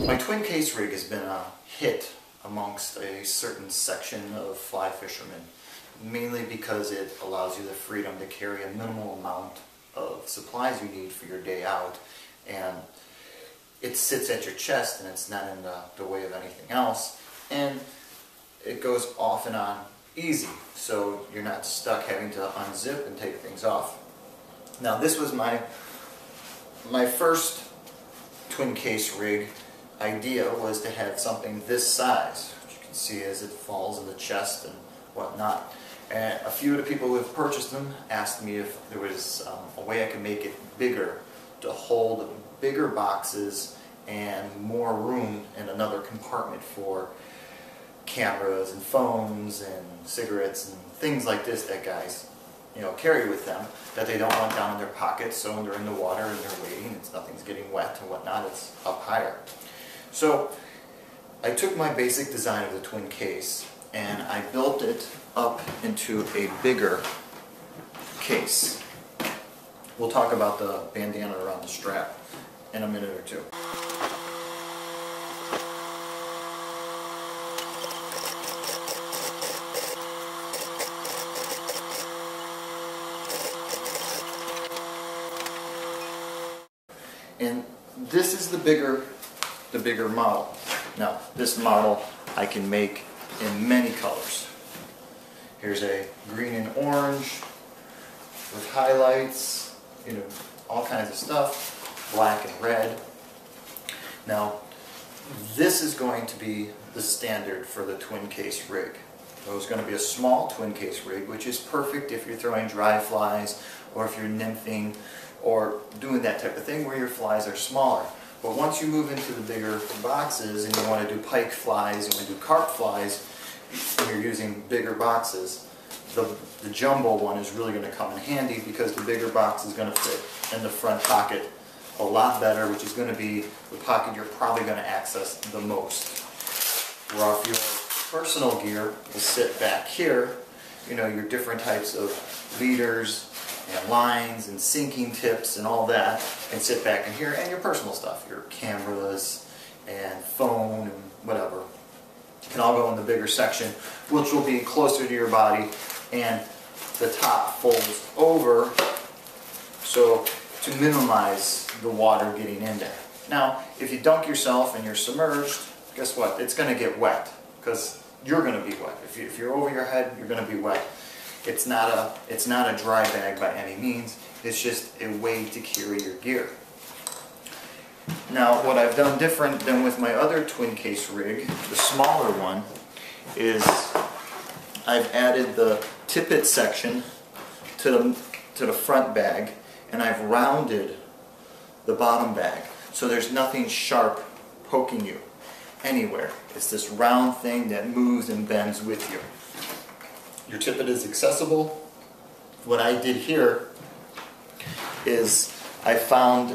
My twin case rig has been a hit amongst a certain section of fly fishermen, mainly because it allows you the freedom to carry a minimal amount of supplies you need for your day out, and it sits at your chest and it's not in the way of anything else, and it goes off and on easy, so you're not stuck having to unzip and take things off. Now, this was my first twin case rig. Idea was to have something this size, which you can see as it falls in the chest and whatnot. And a few of the people who have purchased them asked me if there was a way I could make it bigger to hold bigger boxes and more room in another compartment for cameras and phones and cigarettes and things like this that guys, carry with them, that they don't want down in their pockets, so when they're in the water and they're wading, nothing's getting wet and whatnot, it's up higher. So I took my basic design of the twin case and I built it up into a bigger case. We'll talk about the bandana around the strap in a minute or two. And this is the bigger model. Now, this model I can make in many colors. Here's a green and orange with highlights, all kinds of stuff, black and red. Now, this is going to be the standard for the twin case rig. There's going to be a small twin case rig, which is perfect if you're throwing dry flies or if you're nymphing or doing that type of thing where your flies are smaller. But once you move into the bigger boxes and you want to do pike flies, you want to do carp flies, and you're using bigger boxes, the jumbo one is really going to come in handy because the bigger box is going to fit in the front pocket a lot better, which is going to be the pocket you're probably going to access the most. Where if your personal gear will sit back here, your different types of leaders and lines and sinking tips and all that can sit back in here, and your personal stuff, your cameras and phone and whatever, can all go in the bigger section, which will be closer to your body, and the top folds over so to minimize the water getting in there. Now, if you dunk yourself and you're submerged, guess what? It's going to get wet because you're going to be wet. If you're over your head, you're going to be wet. It's not a dry bag by any means. It's just a way to carry your gear. Now, what I've done different than with my other twin case rig, the smaller one, is I've added the tippet section to the front bag, and I've rounded the bottom bag so there's nothing sharp poking you anywhere. It's this round thing that moves and bends with you. Your tippet is accessible. What I did here is I found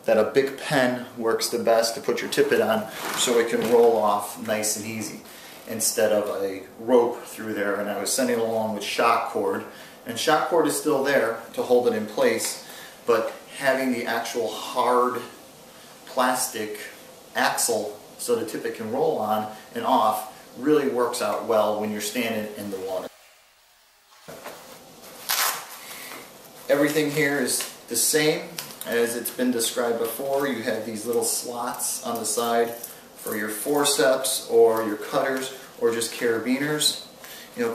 that a big pen works the best to put your tippet on so it can roll off nice and easy instead of a rope through there, and I was sending it along with shock cord, and shock cord is still there to hold it in place, but having the actual hard plastic axle so the tippet can roll on and off really works out well when you're standing in the water. Everything here is the same as it's been described before. You have these little slots on the side for your forceps or your cutters or just carabiners.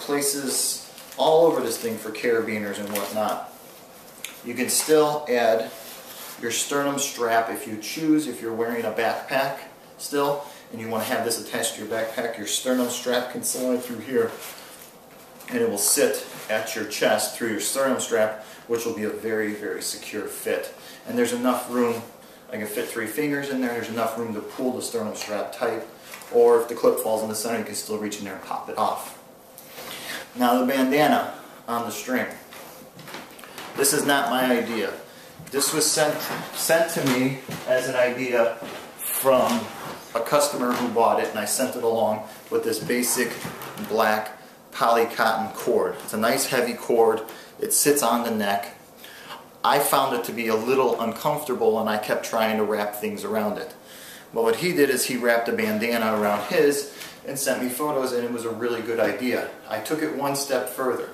Places all over this thing for carabiners and whatnot. You can still add your sternum strap if you choose. If you're wearing a backpack still and you want to have this attached to your backpack, your sternum strap can slide through here and it will sit at your chest through your sternum strap, which will be a very, very secure fit. And there's enough room, I can fit 3 fingers in there, there's enough room to pull the sternum strap tight, or if the clip falls in the center, you can still reach in there and pop it off. Now the bandana on the string. This is not my idea. This was sent to me as an idea from a customer who bought it, and I sent it along with this basic black poly cotton cord. It's a nice heavy cord. It sits on the neck. I found it to be a little uncomfortable and I kept trying to wrap things around it. But what he did is he wrapped a bandana around his and sent me photos, and it was a really good idea. I took it one step further.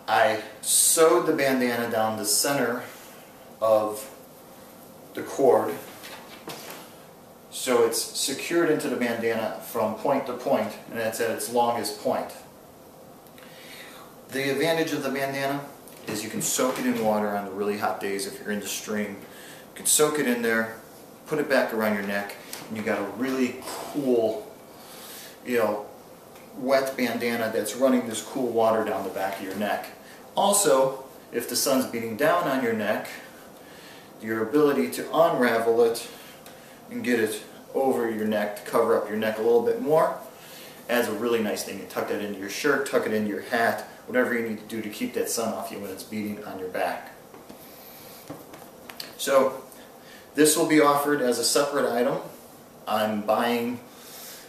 I sewed the bandana down the center of the cord so it's secured into the bandana from point to point, and it's at its longest point. The advantage of the bandana is you can soak it in water on the really hot days if you're in the stream. You can soak it in there, put it back around your neck, and you got a really cool, wet bandana that's running this cool water down the back of your neck. Also, if the sun's beating down on your neck, your ability to unravel it and get it over your neck to cover up your neck a little bit more adds a really nice thing. You tuck that into your shirt, tuck it into your hat, whatever you need to do to keep that sun off you when it's beating on your back. So this will be offered as a separate item. I'm buying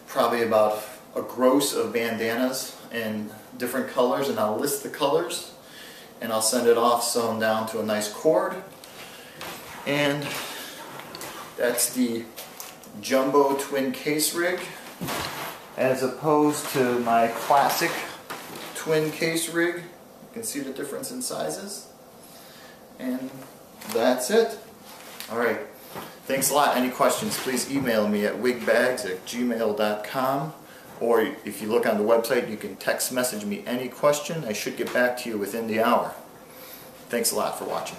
probably about a gross of bandanas in different colors, and I'll list the colors and I'll send it off sewn down to a nice cord. And that's the jumbo twin case rig as opposed to my classic twin case rig. You can see the difference in sizes. And that's it. Alright, thanks a lot. Any questions, please email me at wigbags@gmail.com, or if you look on the website you can text message me any question. I should get back to you within the hour. Thanks a lot for watching.